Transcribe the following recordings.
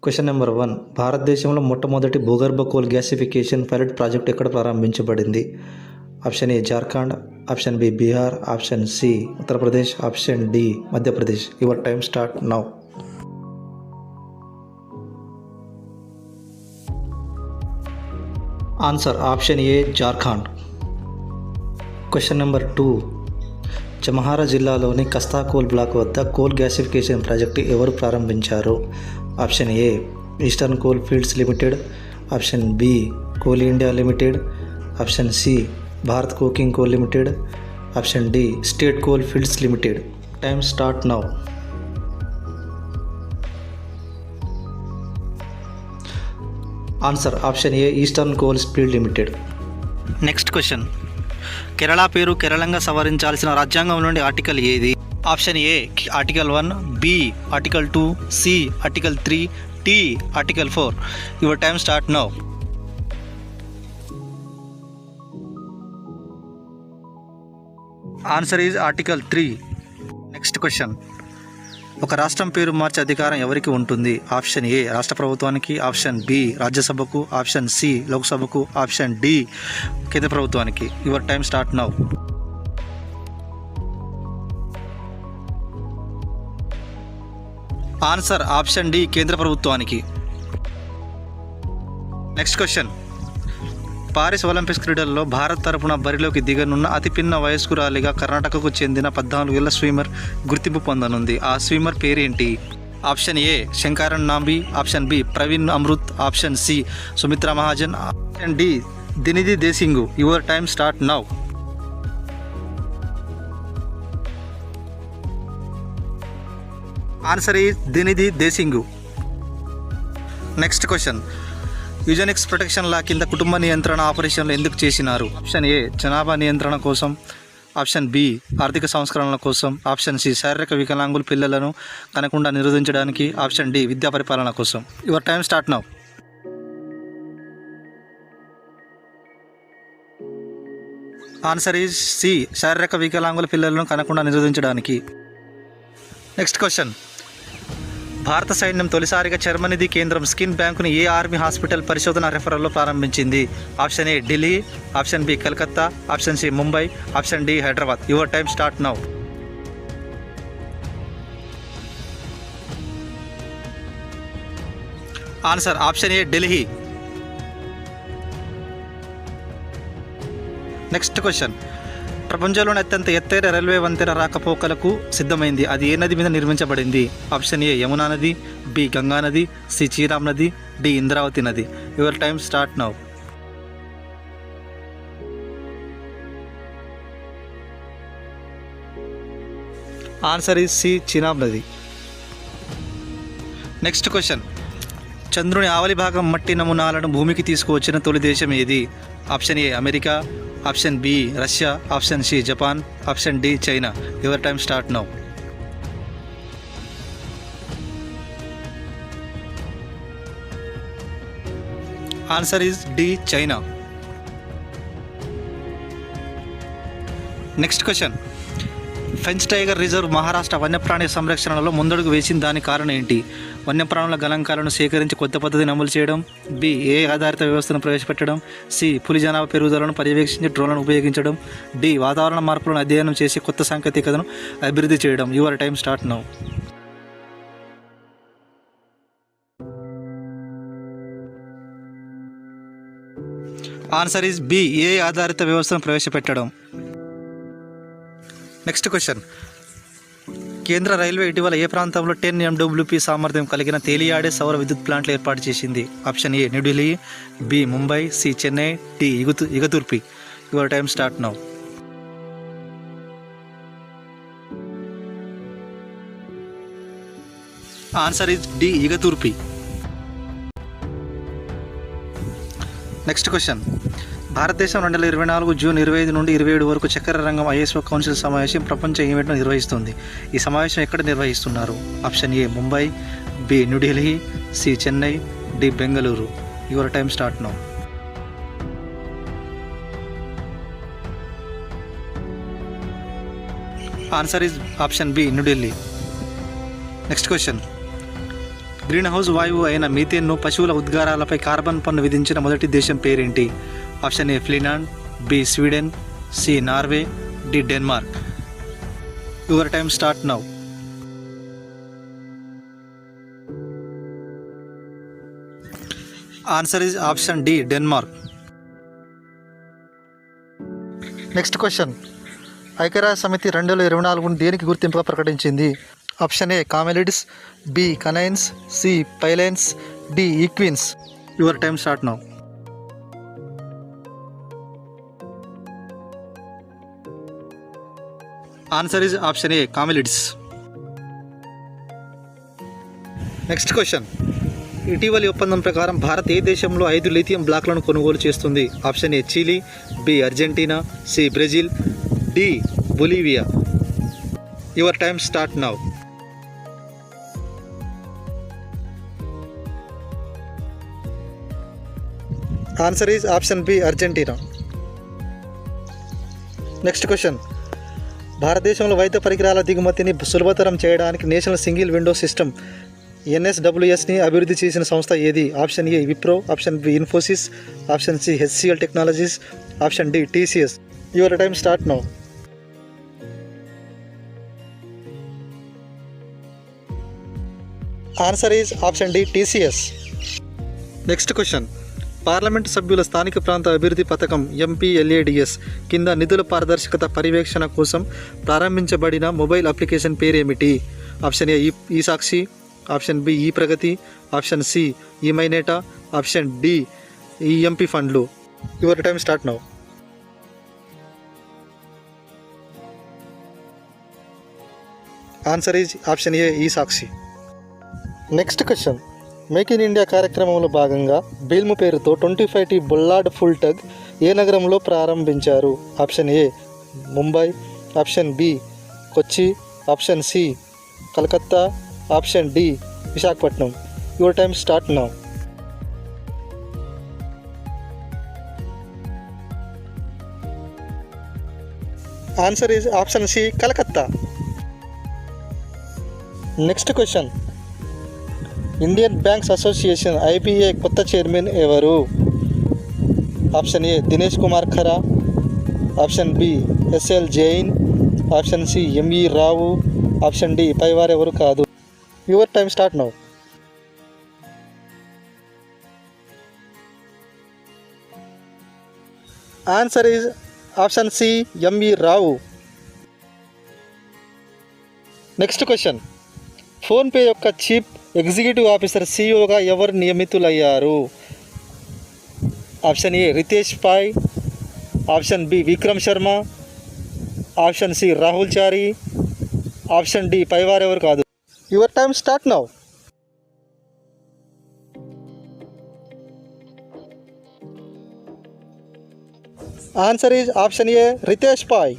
Question number 1. భారతదేశంలో మొట్టమొదటి భూగర్భ కోల్ గ్యాసిఫికేషన్ పైలట్ ప్రాజెక్ట్ ఎక్కడ ప్రారంభించబడింది? Option A Jharkhand, option B Bihar, option C Uttar Pradesh, option D Madhya Pradesh. Your time start now. Answer option A Jharkhand. Question number 2. జమహారా జిల్లాలోని Kasta coal block వద్ద coal gasification project ఎవరు ప్రారంభించారు? Option A Eastern Coalfields Limited, option B Coal India Limited, option C Bharat Coking Coal Limited, option D State Coalfields Limited. Time start now. Answer option A Eastern coal field limited. Next question. Kerala పేరు కేరళంగా సవరించాల్సిన రాజ్యాంగం నుండి article ఏది? Option A article 1, B article 2, C article 3, D article 4. Your time start now. Answer is article 3. Next question. ఒక రాష్ట్రం పేరు మార్చే అధికారం ఎవరికి ఉంటుంది? ఆప్షన్ ఏ రాష్ట్ర ప్రభుత్వానికి, ఆప్షన్ బి రాజ్యసభకు, ఆప్షన్ సి లోక్సభకు, ఆప్షన్ డి కేంద్ర ప్రభుత్వానికి. Your time start now. Answer option D కేంద్ర ప్రభుత్వానికి. Next question. పారిస్ ఒలింపిక్స్ క్రీడల్లో భారత్ తరపున బరిలోకి దిగనున్న అతిపిన్న వయస్కురాలిగా కర్ణాటకకు చెందిన 14 ఏళ్ల స్విమ్మర్ గుర్తింపు పొందనుంది. ఆ స్విమ్మర్ పేరేంటి? Option A Sankaran Nambi, option B Praveen Amrit, option C Sumitra Mahajan, option D Dhinidhi Desinghu. Your time start now. Answer is Dhinidhi Desinghu. Next question. Eugenics protection law కింద కుటుంబ నియంత్రణ ఆపరేషన్లు ఎందుకు చేసినారు? ఆప్షన్ ఏ జనాభా నియంత్రణ కోసం, ఆప్షన్ బి ఆర్థిక సంస్కరణల కోసం, ఆప్షన్ సి శారీరక వికలాంగుల పిల్లలను కనకుండా నిరోధించడానికి, ఆప్షన్ డి విద్యా పరిపాలన కోసం. Your time start now. Answer is C శారీరక వికలాంగుల పిల్లలను కనకుండా నిరోధించడానికి. Next question. భారత సైన్యం తొలిసారిగా చర్మనిధి కేంద్రం స్కిన్ బ్యాంకును ఏ ఆర్మీ హాస్పిటల్ పరిశోధన రెఫరల్లో ప్రారంభించింది? Option A Delhi, option B Calcutta, option C Mumbai, option D Hyderabad. Your time start now. Answer option A Delhi. Next question. ప్రపంచంలోని అత్యంత ఎత్తైన రైల్వే వంతెన రాకపోకలకు సిద్ధమైంది. అది ఏ నది మీద నిర్మించబడింది? ఆప్షన్ ఏ యమునా నది, బి గంగా నది, సి చీరామ్ నది, డి ఇంద్రావతి నది. Your time start now. Answer is C Chiram నది. Next question. చంద్రుని ఆవలి భాగం మట్టి నమూనాలను భూమికి తీసుకువచ్చిన తొలి దేశం ఏది? Option A America, option B Russia, option C Japan, option D China. Your time start now. Answer is D China. Next question. Pench tiger reserve Maharashtra వన్యప్రాణి సంరక్షణలో ముందడుగు వేసిన దానికి కారణం ఏంటి? వన్యప్రాణుల గణాంకాలను సేకరించి కొత్త పద్ధతిని అమలు చేయడం, బి ఏ ఆధారిత వ్యవస్థను ప్రవేశపెట్టడం, సి పులి జనాభా పెరుగుదలను పర్యవేక్షించి డ్రోన్లను ఉపయోగించడం, డి వాతావరణ మార్పులను అధ్యయనం చేసి కొత్త సాంకేతికతను అభివృద్ధి చేయడం. Your time start now. Answer is B A ఆధారిత వ్యవస్థను ప్రవేశపెట్టడం. Next question. కేంద్ర రైల్వే ఇటీవల ఏ ప్రాంతంలో 10 MWP సామర్థ్యం కలిగిన తేలియాడే సౌర విద్యుత్ ప్లాంట్లు ఏర్పాటు చేసింది? Option A New Delhi, B Mumbai, C Chennai, D Igatpuri. Your time start now. Answer is D Igatpuri. Next question. భారతదేశం 2024 జూన్ 25 నుండి 27 వరకు చక్కెర రంగం ఐఎస్ఓ కౌన్సిల్ సమావేశం ప్రపంచ ఈవెంట్ను నిర్వహిస్తుంది. ఈ సమావేశం ఎక్కడ నిర్వహిస్తున్నారు? Option A Mumbai, B New Delhi, C Chennai, D Bengaluru. Your time start now. Answer is option B New Delhi. Next question. Greenhouse వాయువు అయిన మీథేన్ను పశువుల ఉద్గారాలపై కార్బన్ పన్ను విధించిన మొదటి దేశం పేరేంటి? Option A Finland, B Sweden, C Norway, D Denmark. Your time start now. Answer is option D Denmark. Next question. ఐక్యరాజ్య సమితి 2024 దేనికి గుర్తింపుగా ప్రకటించింది? Option A camelids, B canines, C felines, D equines. Your time start now. Answer is option A camelids. Next question. ఇటీవలి ఒప్పందం ప్రకారం భారత్ ఏ దేశంలో 5 lithium బ్లాక్లను కొనుగోలు చేస్తుంది? Option A Chile, B Argentina, C Brazil, D Bolivia. Your time start now. Answer is option B Argentina. Next question. భారతదేశంలో వైద్య పరికరాల దిగుమతిని సులభతరం చేయడానికి నేషనల్ సింగిల్ విండో సిస్టమ్ NSWSని అభివృద్ధి చేసిన సంస్థ ఏది? Option A Wipro, option B Infosys, option C HCL Technologies, option D TCS. Your time start now. Answer is option D TCS. Next question. Parliament సభ్యుల స్థానిక ప్రాంత అభివృద్ధి పథకం MPLADS కింద నిధుల పారదర్శకత పర్యవేక్షణ కోసం ప్రారంభించబడిన మొబైల్ అప్లికేషన్ పేరేమిటి? Option A e Sakshi, option B e Pragati, option C e MyNeta, option D e MP ఫండ్లు. Your time start now. Answer is option A e Sakshi. Next question. Make in India కార్యక్రమంలో భాగంగా బీల్ము పేరుతో 25T బుల్లాడ్ ఫుల్ టగ్ ఏ నగరంలో ప్రారంభించారు? Option A Mumbai, option B Kochi, option C Calcutta, option D Visakhapatnam. Your time start now. Answer is option C Calcutta. Next question. Indian banks association IBA కొత్త chairman ఎవరు? Option A Dinesh Kumar Khara, option B SL Jain, option C ME Rao, option D పైవారెవరు కాదు. Your time start now. Answer is option C ME Rao. Next question. PhonePe యొక్క chief executive officer CEOగా ఎవరు నియమితులయ్యారు? Option A Ritesh Pai, option B Vikram Sharma, option C Rahul Chari, option D పైవారెవరు కాదు. Your time start now. Answer is option A Ritesh Pai.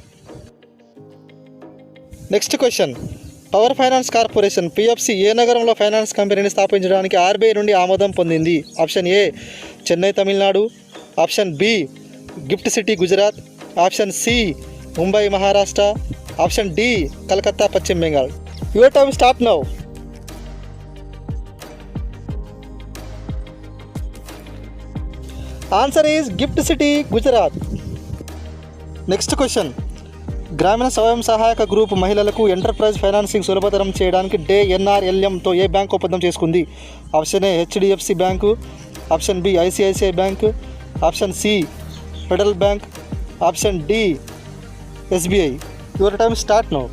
Next question. Power finance corporation PFC ఏ నగరంలో finance కంపెనీని స్థాపించడానికి RBI నుండి ఆమోదం పొందింది? Option A Chennai Tamil Nadu, option B gift city Gujarat, option C Mumbai Maharashtra, option D Calcutta పశ్చిమ Bengal. Your time start now. Answer is gift city Gujarat. Next question. గ్రామీణ స్వయం సహాయక గ్రూప్ మహిళలకు ఎంటర్ప్రైజ్ ఫైనాన్సింగ్ సులభతరం చేయడానికి NRLMతో ఏ బ్యాంక్ ఒప్పందం చేసుకుంది? Option A HDFC bank, option B ICICI bank, option C Federal Bank, option D SBI. Your time start now.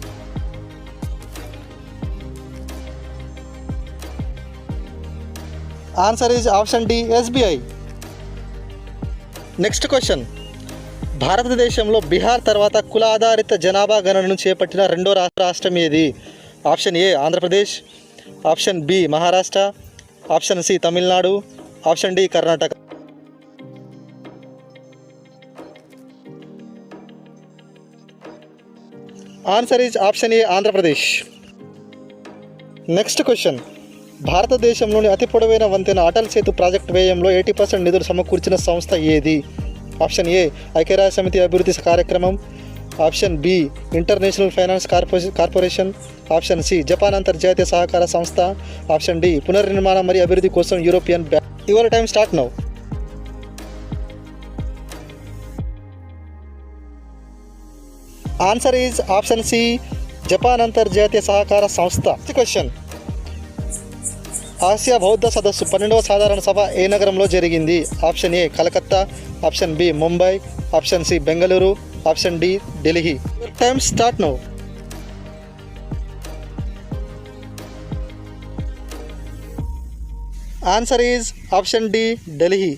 Answer is option D SBI. Next question. భారతదేశంలో బీహార్ తర్వాత కుల ఆధారిత జనాభా గణనను చేపట్టిన రెండో రాష్ట్రం ఏది? Option A Andhra Pradesh, option B Maharashtra, option C Tamil Nadu, option D Karnataka. Answer is option A Andhra Pradesh. Next question. భారతదేశంలోని అతి పొడవైన వంతెన అటల్ సేతు ప్రాజెక్టు వ్యయంలో 80% నిధులు సమకూర్చిన సంస్థ ఏది? ఆప్షన్ ఏ ఐక్యరాజ్య సమితి అభివృద్ధి కార్యక్రమం, option B International Finance Corporation, option C Japan అంతర్జాతీయ సహకార సంస్థ, ఆప్షన్ డి పునర్నిర్మాణం మరియు అభివృద్ధి కోసం European Bank. Your time start now. Answer is option C Japan అంతర్జాతీయ సహకార సంస్థ. క్వశ్చన్, ఆసియా బౌద్ధ సదస్సు 12వ సాధారణ సభ ఏ నగరంలో జరిగింది? Option A Calcutta, option B Mumbai, option C Bengaluru, option D Delhi. Time start now. Answer is option D Delhi.